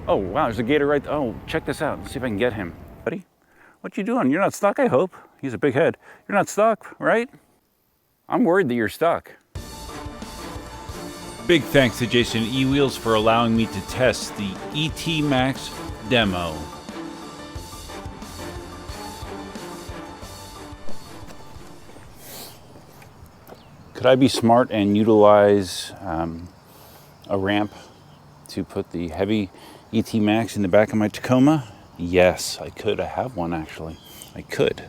Oh, wow, there's a gator right there. Oh, check this out. Let's see if I can get him. Buddy, what you doing? You're not stuck, I hope. He's a big head. You're not stuck, right? I'm worried that you're stuck. Big thanks to Jason eWheels for allowing me to test the ET Max demo. Could I be smart and utilize a ramp to put the heavy ET Max in the back of my Tacoma? Yes, I could. I have one actually. I could.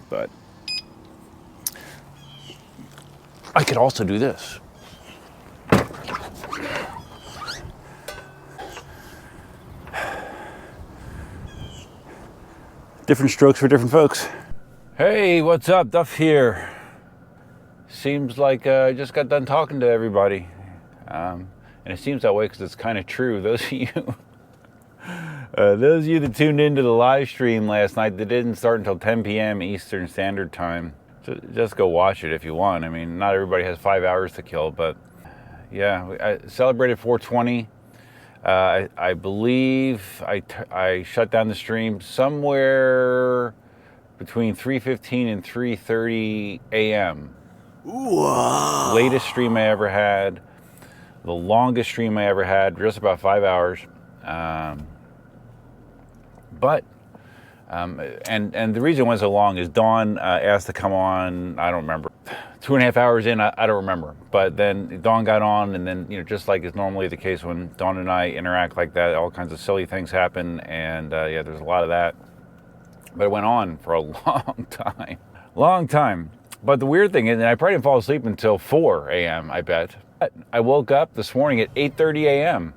But I could also do this. Different strokes for different folks. Hey, what's up? Duff here. Seems like I just got done talking to everybody. And it seems that way because it's kind of true. Those of you that tuned into the live stream last night that didn't start until 10 p.m. Eastern Standard Time, just go watch it if you want. I mean, not everybody has 5 hours to kill, but yeah, I celebrated 420. I believe I shut down the stream somewhere between 3:15 and 3:30 a.m. Wow. Latest stream I ever had, the longest stream I ever had, just about 5 hours. And the reason it went so long is Dawn asked to come on, I don't remember, 2.5 hours in, I don't remember. But then Dawn got on, and then, just like is normally the case when Dawn and I interact like that, all kinds of silly things happen, and yeah, there's a lot of that. But it went on for a long time. But the weird thing is, and I probably didn't fall asleep until 4 a.m., I bet. I woke up this morning at 8:30 a.m.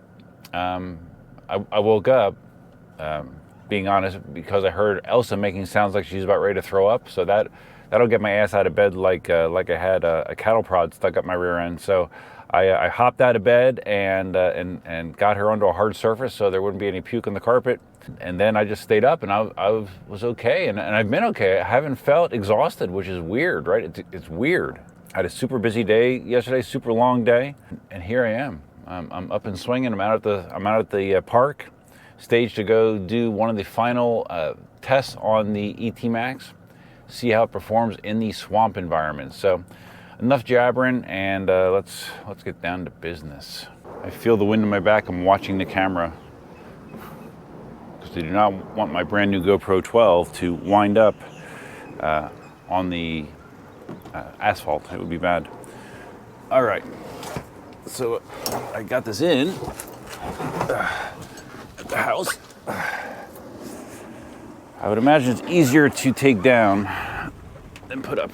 I woke up, being honest, because I heard Elsa making sounds like she's about ready to throw up. So that'll get my ass out of bed like I had a cattle prod stuck up my rear end. So I hopped out of bed and got her onto a hard surface so there wouldn't be any puke on the carpet. And then I just stayed up, and I was okay, and I've been okay. I haven't felt exhausted, which is weird, right? It's weird. I had a super busy day yesterday, super long day, and here I am. I'm up and swinging. I'm out at the park, staged to go do one of the final tests on the ET Max, see how it performs in the swamp environment. So enough jabbering, and let's get down to business. I feel the wind in my back. I'm watching the camera because I do not want my brand new GoPro 12 to wind up on the asphalt. It would be bad. All right, so I got this in at the house. I would imagine it's easier to take down than put up.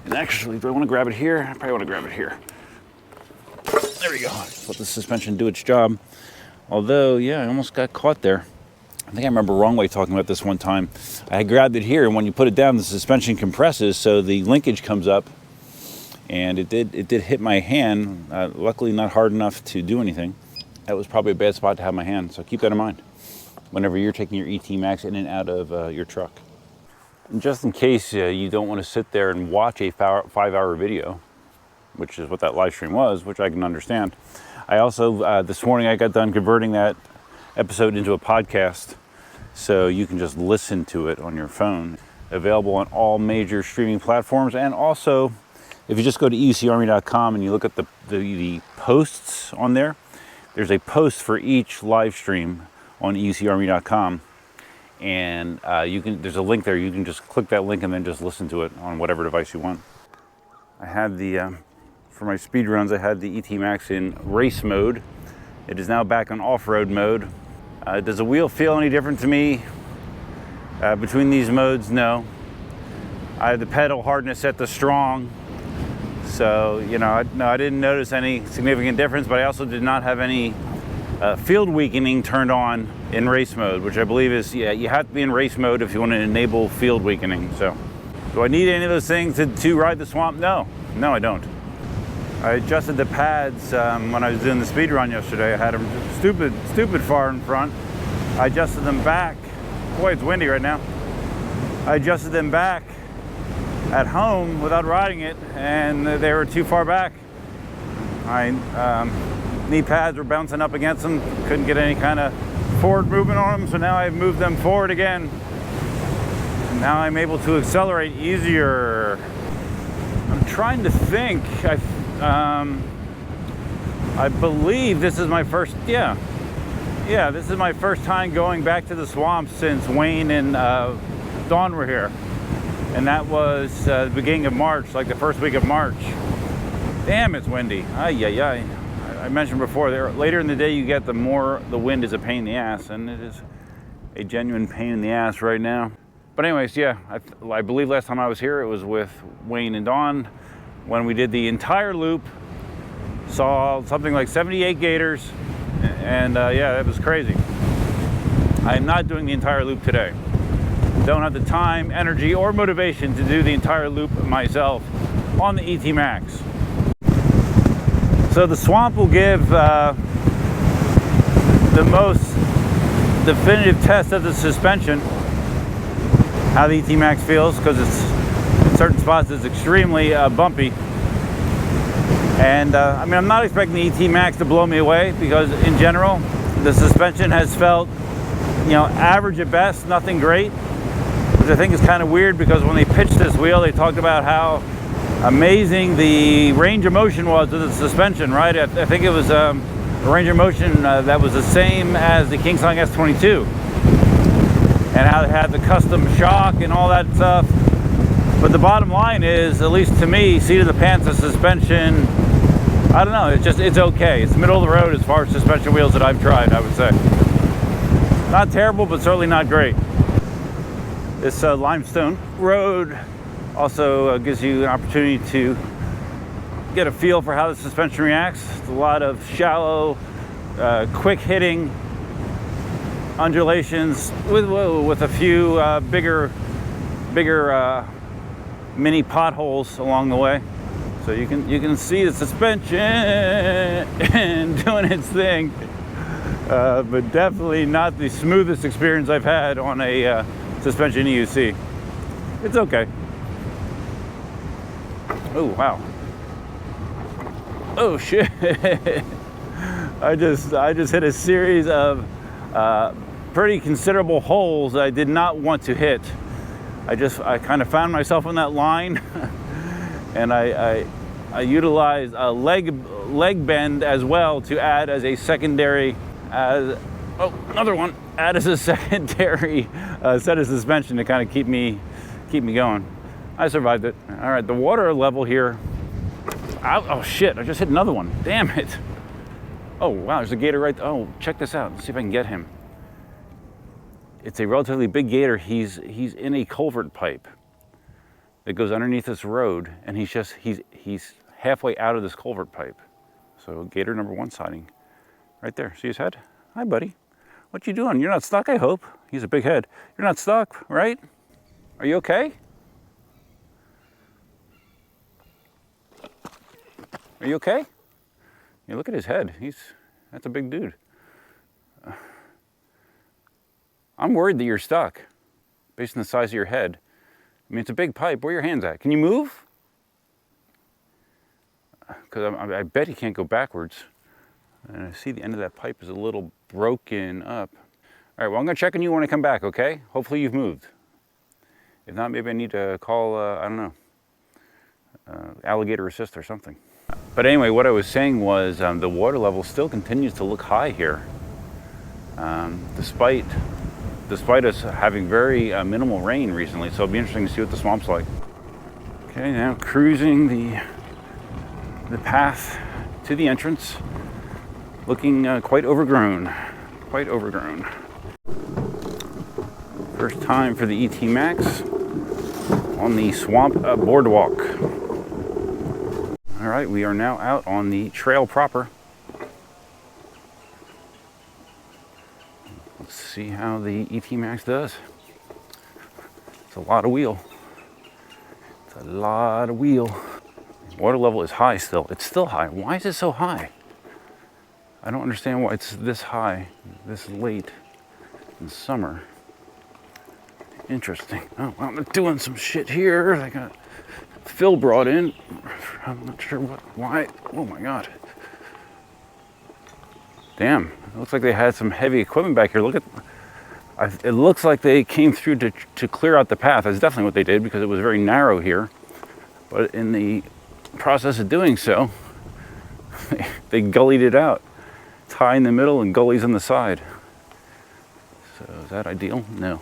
And actually, do I want to grab it here? I probably want to grab it here. There we go. Let the suspension do its job. Although, yeah, I almost got caught there. I think I remember Wrongway talking about this one time. I grabbed it here, and when you put it down, the suspension compresses, so the linkage comes up, and it did hit my hand. Luckily, not hard enough to do anything. That was probably a bad spot to have my hand, so keep that in mind whenever you're taking your ET Max in and out of your truck. And just in case you don't want to sit there and watch a 5-hour video, which is what that live stream was, which I can understand. I also, this morning I got done converting that episode into a podcast, so you can just listen to it on your phone. Available on all major streaming platforms, and also if you just go to eucarmy.com and you look at the posts on there, there's a post for each live stream on eucarmy.com, and there's a link there. You can just click that link and then just listen to it on whatever device you want. I had for my speed runs, I had the ET Max in race mode. It is now back on off-road mode. Does the wheel feel any different to me between these modes? No. I have the pedal hardness set to strong, so I didn't notice any significant difference. But I also did not have any field weakening turned on in race mode, which I believe is, you have to be in race mode if you want to enable field weakening. So, do I need any of those things to ride the swamp? No, I don't. I adjusted the pads when I was doing the speed run yesterday. I had them stupid far in front. I adjusted them back. Boy, it's windy right now. I adjusted them back at home without riding it, and they were too far back. I knee pads were bouncing up against them. Couldn't get any kind of forward movement on them, so now I've moved them forward again. And now I'm able to accelerate easier. I'm trying to think. I believe this is my first, yeah, this is my first time going back to the swamp since Wayne and Dawn were here. And that was the beginning of March, like the first week of March. Damn, it's windy. I mentioned before, later in the day you get, the more the wind is a pain in the ass, and it is a genuine pain in the ass right now. But anyways, yeah, I believe last time I was here, it was with Wayne and Dawn when we did the entire loop. Saw something like 78 gators, and yeah, it was crazy. I'm not doing the entire loop today. Don't have the time, energy, or motivation to do the entire loop myself on the ET Max. So the swamp will give the most definitive test of the suspension, how the ET Max feels, because it's in certain spots it's extremely bumpy. And I mean, I'm not expecting the ET Max to blow me away, because in general the suspension has felt, you know, average at best, nothing great. Which I think is kind of weird, because when they pitched this wheel, they talked about how amazing the range of motion was of the suspension, right? I think it was a range of motion that was the same as the KingSong S22, and how they had the custom shock and all that stuff. But the bottom line is, at least to me, seat of the pants of suspension, I don't know, it's okay. It's middle of the road as far as suspension wheels that I've tried, I would say. Not terrible, but certainly not great. This limestone road also gives you an opportunity to get a feel for how the suspension reacts. It's a lot of shallow, quick hitting undulations with a few bigger mini potholes along the way. So you can see the suspension doing its thing, but definitely not the smoothest experience I've had on a suspension EUC. It's okay. Oh wow. Oh shit. I just hit a series of pretty considerable holes that I did not want to hit. I kind of found myself in that line, and I utilized a leg bend as well to add as a secondary, add as a secondary set of suspension to kind of keep me going. I survived it. All right, the water level here. Oh shit! I just hit another one. Damn it! Oh wow, there's a gator right there. Oh, check this out. Let's see if I can get him. It's a relatively big gator. He's in a culvert pipe that goes underneath this road, and he's halfway out of this culvert pipe. So gator number 1 sighting, right there. See his head? Hi, buddy. What you doing? You're not stuck, I hope. He's a big head. You're not stuck, right? Are you okay? Are you okay? You look at his head. That's a big dude. I'm worried that you're stuck based on the size of your head. I mean, it's a big pipe. Where are your hands at? Can you move? Because I bet he can't go backwards. And I see the end of that pipe is a little broken up. All right, well, I'm going to check on you when I come back, okay? Hopefully you've moved. If not, maybe I need to call, I don't know, alligator assist or something. But anyway, what I was saying was the water level still continues to look high here, despite us having very minimal rain recently. So it'll be interesting to see what the swamp's like. Okay, now cruising the path to the entrance, looking quite overgrown, First time for the ET Max on the swamp boardwalk. All right, we are now out on the trail proper. Let's see how the ET Max does. It's a lot of wheel. Water level is high still. It's still high. Why is it so high? I don't understand why it's this high, this late in summer. Interesting. Oh, well, I'm doing some shit here. I got Phil brought in. I'm not sure why. Oh my God. Damn, it looks like they had some heavy equipment back here. Look at, it looks like they came through to clear out the path. That's definitely what they did because it was very narrow here. But in the process of doing so, they gullied it out. It's high in the middle and gullies on the side. So is that ideal? No.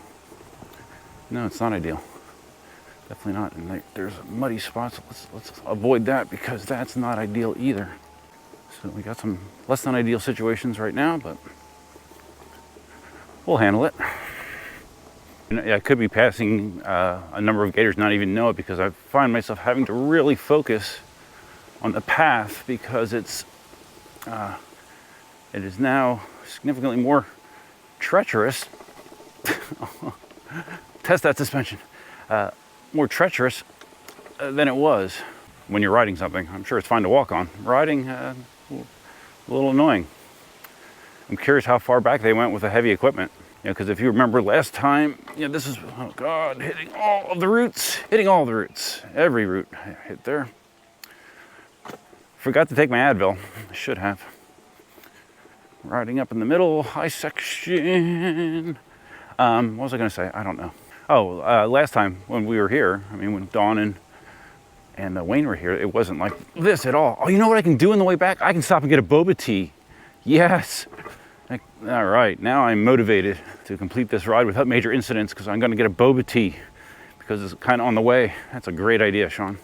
No, it's not ideal. Definitely not. And like, there's muddy spots. Let's avoid that because that's not ideal either. So we got some less than ideal situations right now, but we'll handle it. And I could be passing a number of gators, not even know it, because I find myself having to really focus on the path because it is now significantly more treacherous. Test that suspension. More treacherous than it was when you're riding something. I'm sure it's fine to walk on. Riding, a little annoying. I'm curious how far back they went with the heavy equipment. You know, because if you remember last time, you know, this is, oh God, hitting all of the roots. Every root hit there. Forgot to take my Advil. I should have. Riding up in the middle, high section. What was I going to say? I don't know. Oh, last time when we were here, I mean, when Dawn and Wayne were here, it wasn't like this at all. Oh, you know what I can do on the way back? I can stop and get a boba tea. Yes. All right, now I'm motivated to complete this ride without major incidents because I'm going to get a boba tea because it's kind of on the way. That's a great idea, Sean.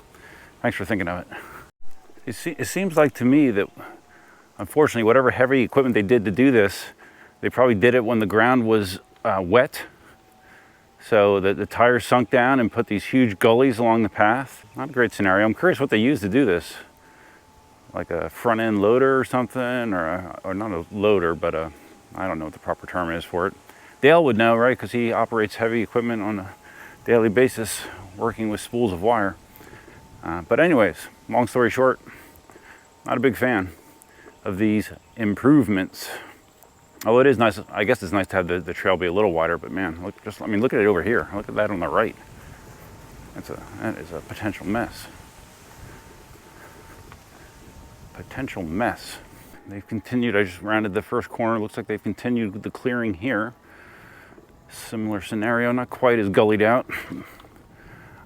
Thanks for thinking of it. It seems like to me that, unfortunately, whatever heavy equipment they did to do this, they probably did it when the ground was wet. So that the tires sunk down and put these huge gullies along the path. Not a great scenario. I'm curious what they used to do this. Like a front end loader or something, or not a loader, but I don't know what the proper term is for it. Dale would know, right? Because he operates heavy equipment on a daily basis, working with spools of wire. But anyways, long story short, not a big fan of these improvements. Oh, it is nice. I guess it's nice to have the trail be a little wider, but man, look at it over here. Look at that on the right. That is a potential mess. Potential mess. They've continued. I just rounded the first corner. Looks like they've continued with the clearing here. Similar scenario, not quite as gullied out.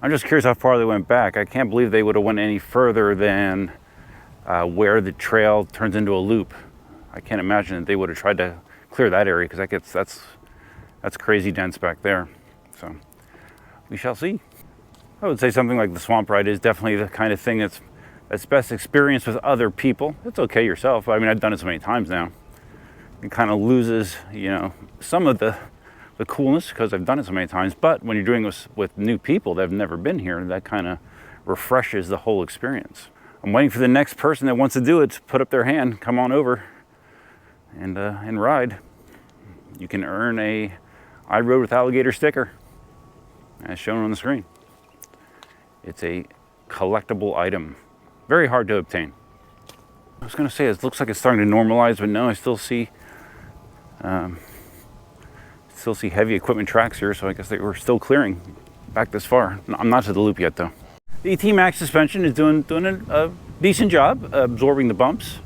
I'm just curious how far they went back. I can't believe they would have went any further than where the trail turns into a loop. I can't imagine that they would have tried to clear that area because that's crazy dense back there. So we shall see. I would say something like the swamp ride is definitely the kind of thing that's best experienced with other people. It's okay yourself. I mean, I've done it so many times now. It kind of loses, you know, some of the coolness because I've done it so many times. But when you're doing this with new people that have never been here, that kind of refreshes the whole experience. I'm waiting for the next person that wants to do it to put up their hand, come on over and ride. You can earn a I Rode with Alligator sticker as shown on the screen. It's a collectible item. Very hard to obtain. I was going to say it looks like it's starting to normalize, but no, I still see heavy equipment tracks here, so I guess they were still clearing back this far. I'm not to the loop yet though. The ET Max suspension is doing a decent job absorbing the bumps.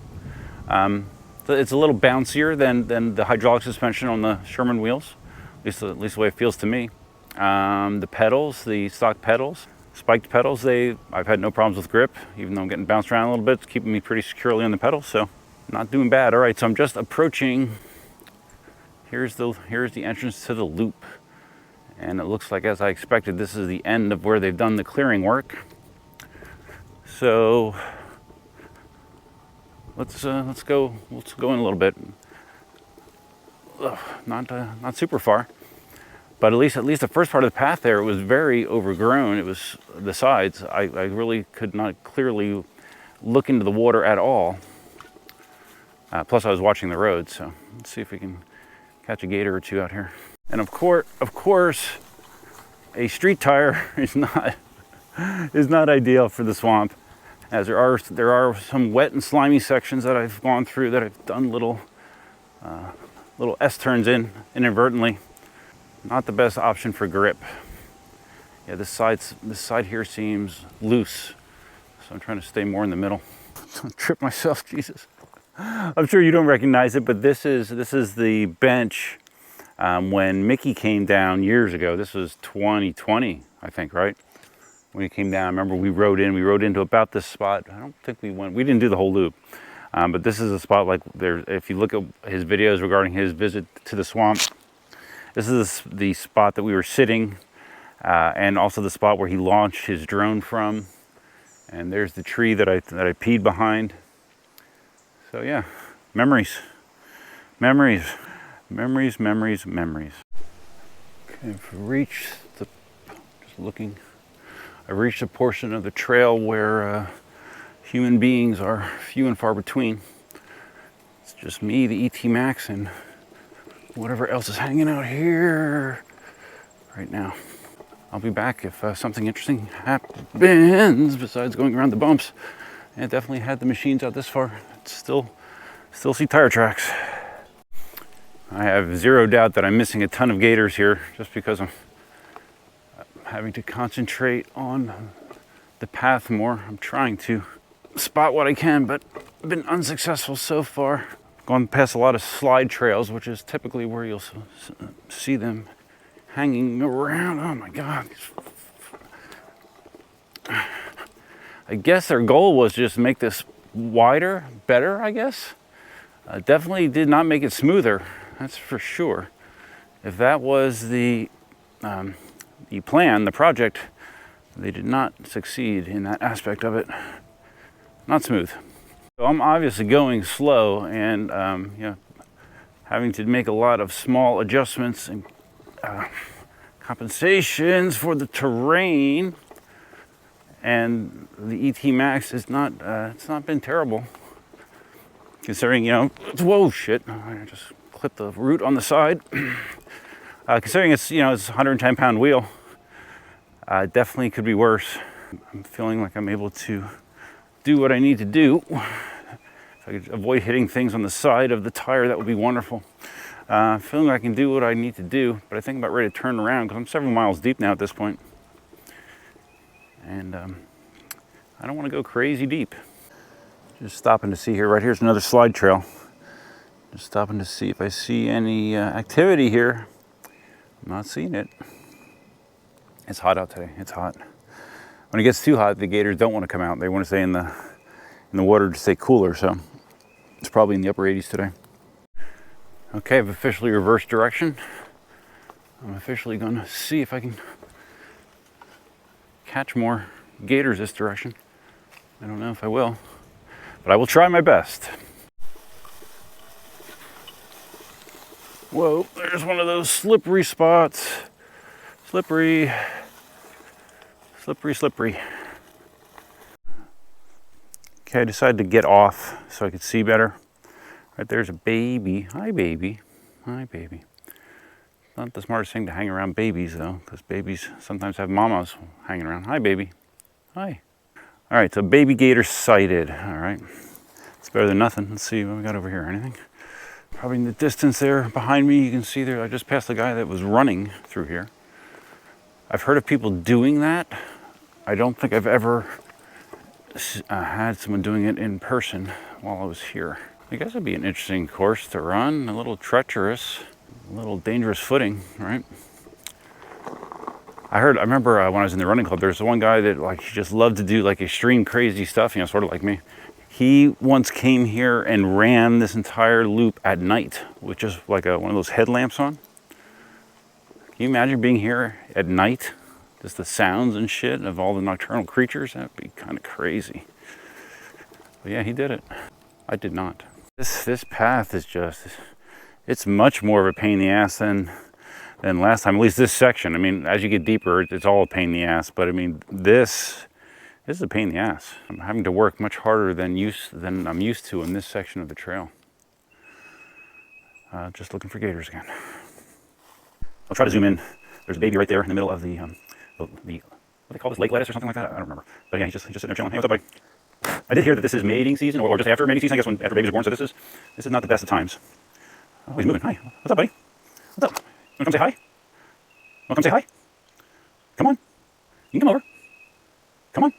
So it's a little bouncier than the hydraulic suspension on the Sherman wheels, at least the way it feels to me. The pedals, the stock pedals, spiked pedals, I've had no problems with grip, even though I'm getting bounced around a little bit. It's keeping me pretty securely on the pedals, so not doing bad. All right, so I'm just approaching. Here's the entrance to the loop, and it looks like, as I expected, this is the end of where they've done the clearing work. So let's go in a little bit. Not super far. But at least the first part of the path there, it was very overgrown. It was the sides. I really could not clearly look into the water at all. Plus I was watching the road, so let's see if we can catch a gator or two out here. And of course, a street tire is not ideal for the swamp, as there are some wet and slimy sections that I've gone through that I've done little S-turns in inadvertently. Not the best option for grip. Yeah, this side here seems loose, so I'm trying to stay more in the middle. Don't trip myself, Jesus. I'm sure you don't recognize it, but this is the bench when Mickey came down years ago. This was 2020, I think, right? When he came down, I remember we rode into about this spot. I don't think we didn't do the whole loop. But this is a spot like there, if you look at his videos regarding his visit to the swamp, this is the spot that we were sitting, and also the spot where he launched his drone from. And there's the tree that I peed behind. So yeah, memories. Okay, I've reached a portion of the trail where human beings are few and far between. It's just me, the ET Max, and whatever else is hanging out here right now. I'll be back if something interesting happens besides going around the bumps. And it definitely had the machines out this far. It's still see tire tracks. I have zero doubt that I'm missing a ton of gators here just because I'm having to concentrate on the path more. I'm trying to spot what I can, but I've been unsuccessful so far. Gone past a lot of slide trails, which is typically where you'll see them hanging around. Oh my God. I guess their goal was just make this wider, better, I guess. Definitely did not make it smoother, that's for sure. If that was the plan, the project, they did not succeed in that aspect of it. Not smooth. So I'm obviously going slow and having to make a lot of small adjustments and compensations for the terrain. And the ET Max is not, it's not been terrible. Considering, whoa, shit, I just clipped the root on the side. Considering it's, it's a 110-pound wheel, definitely could be worse. I'm feeling like I'm able to do what I need to do. If I could avoid hitting things on the side of the tire, that would be wonderful. Feeling like I can do what I need to do, but I think I'm about ready to turn around because I'm several miles deep now at this point. And I don't want to go crazy deep. Just stopping to see here. Right here's another slide trail. Just stopping to see if I see any activity here. I'm not seeing it. It's hot out today. It's hot. When it gets too hot, the gators don't want to come out. They want to stay in the water to stay cooler. So it's probably in the upper 80s today. Okay, I've officially reversed direction. I'm officially going to see if I can catch more gators this direction. I don't know if I will, but I will try my best. Whoa, there's one of those slippery spots. Slippery. Okay, I decided to get off so I could see better. Right there's a baby. Hi, baby. Hi, baby. Not the smartest thing to hang around babies, though, because babies sometimes have mamas hanging around. Hi, baby. Hi. All right, so baby gator sighted. All right, it's better than nothing. Let's see what we got over here. Anything? Probably in the distance there behind me, you can see there. I just passed the guy that was running through here. I've heard of people doing that. I don't think I've ever had someone doing it in person while I was here. I guess it'd be an interesting course to run. A little treacherous, a little dangerous footing, right? I remember when I was in the running club, there's one guy that he just loved to do extreme crazy stuff, sort of like me. He once came here and ran this entire loop at night with just one of those headlamps on. Can you imagine being here at night? Just the sounds and shit of all the nocturnal creatures? That'd be kind of crazy. But yeah, he did it. I did not. This path is it's much more of a pain in the ass than last time, at least this section. I mean, as you get deeper, it's all a pain in the ass. But I mean, this is a pain in the ass. I'm having to work much harder than I'm used to in this section of the trail. Just looking for gators again. I'll try to zoom in. There's a baby right there in the middle of the what do they call this, lake lettuce or something like that? I don't remember. But yeah, he's just sitting there chilling. Hey, what's up, buddy? I did hear that this is mating season, or just after mating season, I guess, after babies are born. So this is not the best of times. Oh, he's moving. Hi. What's up, buddy? What's up? You want to come say hi? Want to come say hi? Come on. You can come over. Come on.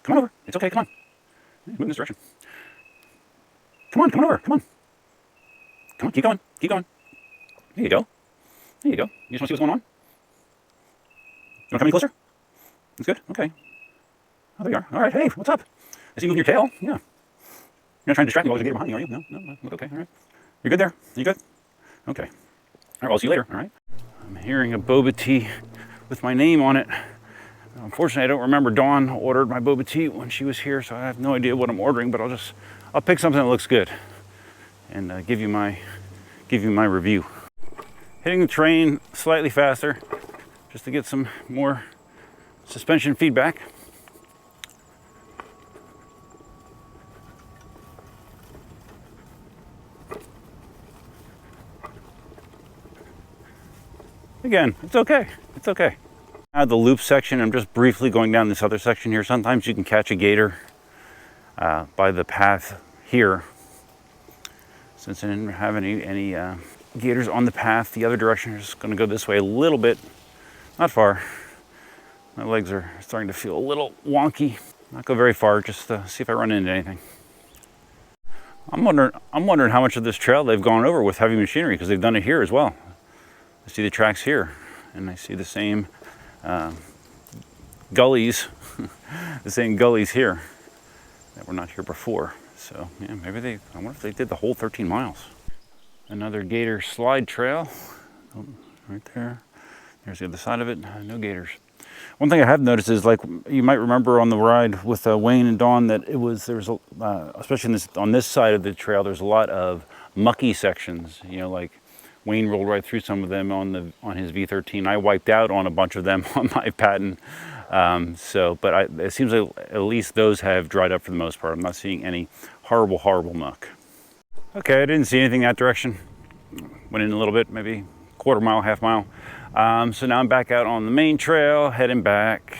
Come on over. It's okay. Come on. Move in this direction. Come on, come on over. Come on. Come on, keep going. Keep going. There you go. There you go. You just want to see what's going on? You want to come any closer? That's good. Okay. Oh, there you are. All right. Hey, what's up? I see you moving your tail. Yeah. You're not trying to distract me while there's a gator behind you, are you? No, no. Look okay. All right. You're good there? You good? Okay. All right. Well, I'll see you later. All right. I'm hearing a boba tea with my name on it. Unfortunately, I don't remember Dawn ordered my boba tea when she was here, so I have no idea what I'm ordering, but I'll pick something that looks good and give you my review. Hitting the train slightly faster just to get some more suspension feedback. Again, it's okay. It's okay. Now the loop section, I'm just briefly going down this other section here. Sometimes you can catch a gator by the path here. Since I didn't have any gators on the path, the other direction is going to go this way a little bit, not far. My legs are starting to feel a little wonky. Not go very far, just to see if I run into anything. I'm wondering how much of this trail they've gone over with heavy machinery, because they've done it here as well. I see the tracks here, and I see the same gullies, the same gullies here that were not here before. So yeah, maybe I wonder if they did the whole 13 miles. Another gator slide trail, oh, right there. There's the other side of it, no gators. One thing I have noticed is, like, you might remember on the ride with Wayne and Dawn, that there was especially on this side of the trail, there's a lot of mucky sections, you know, like Wayne rolled right through some of them on his V13. I wiped out on a bunch of them on my Patton. But it seems like at least those have dried up for the most part. I'm not seeing any horrible muck. Okay, I didn't see anything that direction. Went in a little bit, maybe quarter mile, half mile. So now I'm back out on the main trail, heading back.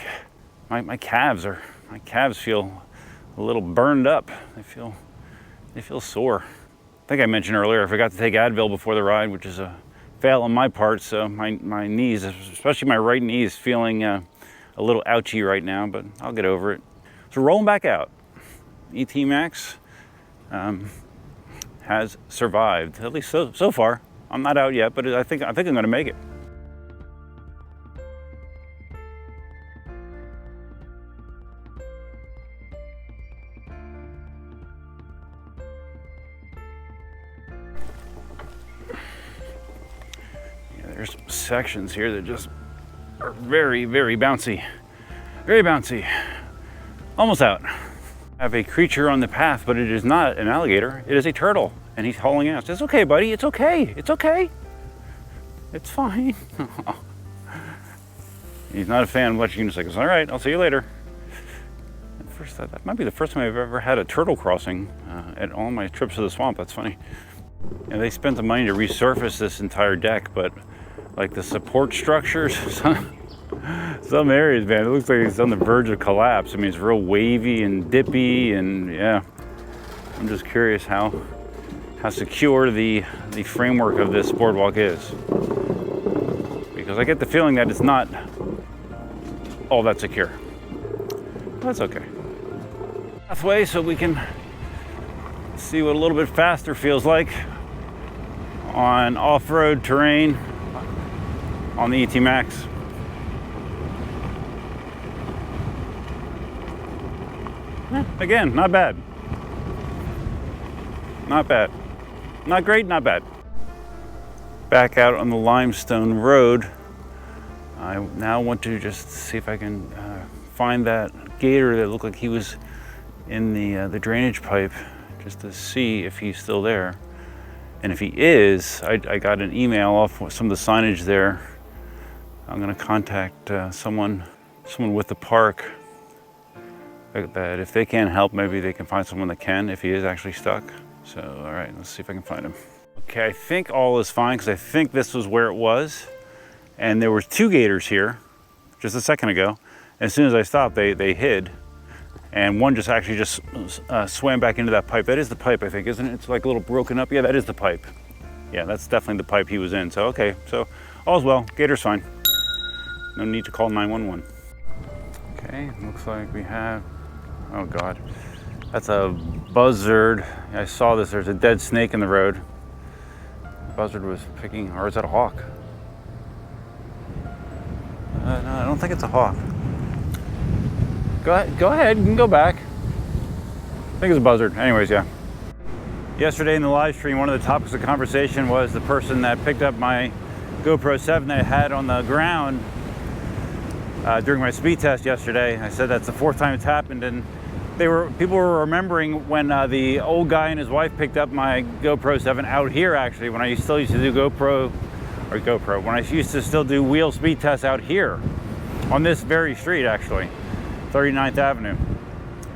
My calves feel a little burned up. They feel sore. I think I mentioned earlier, I forgot to take Advil before the ride, which is a fail on my part. So my knees, especially my right knee, is feeling a little ouchy right now, but I'll get over it. So rolling back out. ET Max has survived, at least so far. I'm not out yet, but I think I'm gonna make it. There's sections here that just are very bouncy. Very bouncy. Almost out. I have a creature on the path, but it is not an alligator. It is a turtle, and he's hauling ass. It's okay, buddy. It's okay. It's okay. It's fine. He's not a fan of electric unicycles. All right, I'll see you later. That might be the first time I've ever had a turtle crossing at all my trips to the swamp. That's funny. And they spent the money to resurface this entire deck, but like the support structures, some areas, man, it looks like it's on the verge of collapse. I mean, it's real wavy and dippy, and yeah, I'm just curious how secure the framework of this boardwalk is, because I get the feeling that it's not all that secure. That's okay. Pathway, so we can see what a little bit faster feels like on off-road terrain on the ET Max. Again, not bad. Not bad. Not great, not bad. Back out on the limestone road. I now want to just see if I can find that gator that looked like he was in the drainage pipe, just to see if he's still there. And if he is, I got an email off some of the signage there. I'm gonna contact someone with the park, that if they can't help, maybe they can find someone that can, if he is actually stuck. So, all right, let's see if I can find him. Okay, I think all is fine, because I think this was where it was. And there were two gators here just a second ago. As soon as I stopped, they hid. And one just swam back into that pipe. That is the pipe, I think, isn't it? It's like a little broken up. Yeah, that is the pipe. Yeah, that's definitely the pipe he was in. So, okay, so all's well, gator's fine. No need to call 911. Okay, looks like we have, oh God. That's a buzzard. I saw this, there's a dead snake in the road. Buzzard was picking, or is that a hawk? No, I don't think it's a hawk. Go ahead, you can go back. I think it's a buzzard. Anyways, yeah. Yesterday in the live stream, one of the topics of conversation was the person that picked up my GoPro 7 that I had on the ground during my speed test yesterday. I said that's the 4th time it's happened, and people were remembering when the old guy and his wife picked up my GoPro 7 out here, actually, when I still used to do when I used to still do wheel speed tests out here on this very street, actually, 39th Avenue.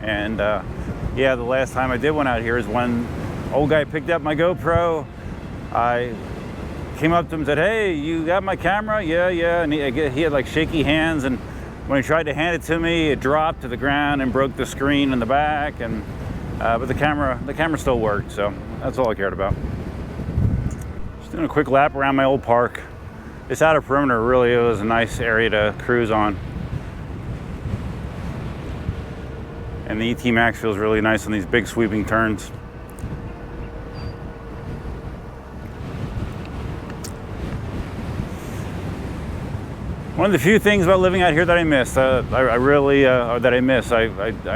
And yeah, the last time I did one out here is when old guy picked up my GoPro. I came up to him and said, "Hey, you got my camera?" Yeah. And he had like shaky hands, and when he tried to hand it to me, it dropped to the ground and broke the screen in the back. And but the camera still worked, so that's all I cared about. Just doing a quick lap around my old park. This outer perimeter really was a nice area to cruise on. And the ET Max feels really nice on these big sweeping turns. One of the few things about living out here that I miss, I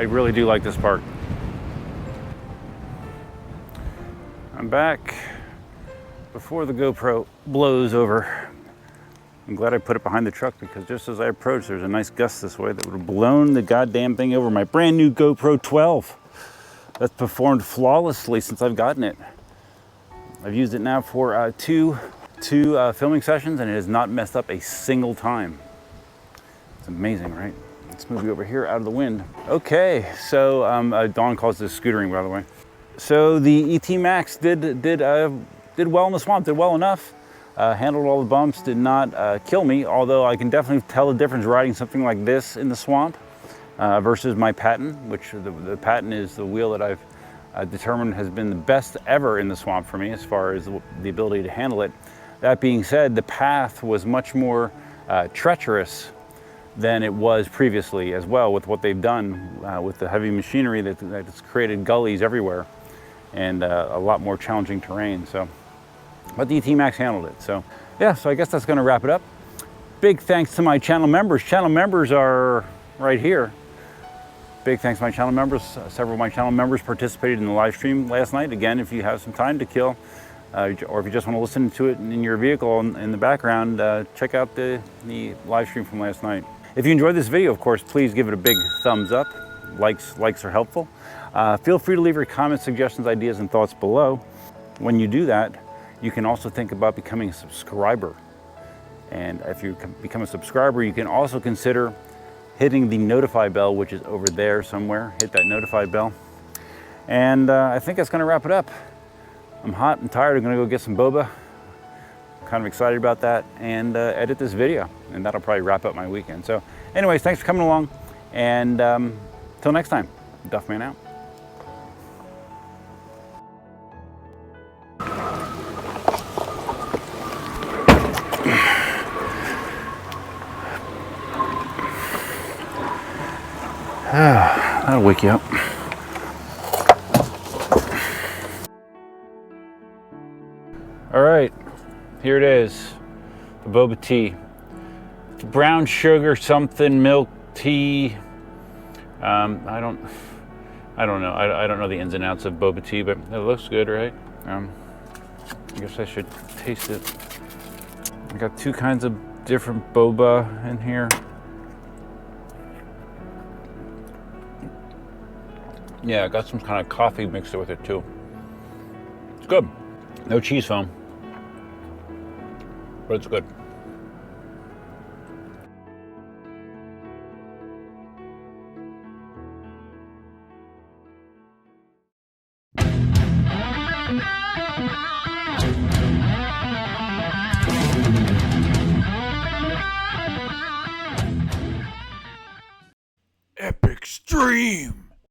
really do like this park. I'm back before the GoPro blows over. I'm glad I put it behind the truck, because just as I approached, there's a nice gust this way that would have blown the goddamn thing over. My brand new GoPro 12 that's performed flawlessly since I've gotten it. I've used it now for two filming sessions, and it has not messed up a single time. It's amazing, right? Let's move you over here out of the wind. Okay, so Dawn calls this scootering, by the way. So the ET Max did well in the swamp, did well enough. Handled all the bumps, did not kill me, although I can definitely tell the difference riding something like this in the swamp versus my Patton, which the Patton is the wheel that I've determined has been the best ever in the swamp for me as far as the ability to handle it. That being said, the path was much more treacherous than it was previously as well, with what they've done with the heavy machinery that's created gullies everywhere and a lot more challenging terrain. But the ET Max handled it. So yeah, so I guess that's gonna wrap it up. Big thanks to my channel members. Channel members are right here. Big thanks to my channel members. Several of my channel members participated in the live stream last night. Again, if you have some time to kill, or if you just want to listen to it in your vehicle in the background, check out the live stream from last night. If you enjoyed this video, of course, please give it a big thumbs up. Likes are helpful. Feel free to leave your comments, suggestions, ideas, and thoughts below. When you do that, you can also think about becoming a subscriber. And if you become a subscriber, you can also consider hitting the notify bell, which is over there somewhere. Hit that notify bell. And I think that's gonna wrap it up. I'm hot and tired. I'm gonna go get some boba. I'm kind of excited about that, and edit this video. And that'll probably wrap up my weekend. So anyways, thanks for coming along. And till next time, Duffman out. That'll wake you up. All right, here it is, the boba tea. It's brown sugar something, milk tea. I don't know. I don't know the ins and outs of boba tea, but it looks good, right? I guess I should taste it. I got two kinds of different boba in here. Yeah, I got some kind of coffee mixed with it too. It's good. No cheese foam, but it's good. Epic stream.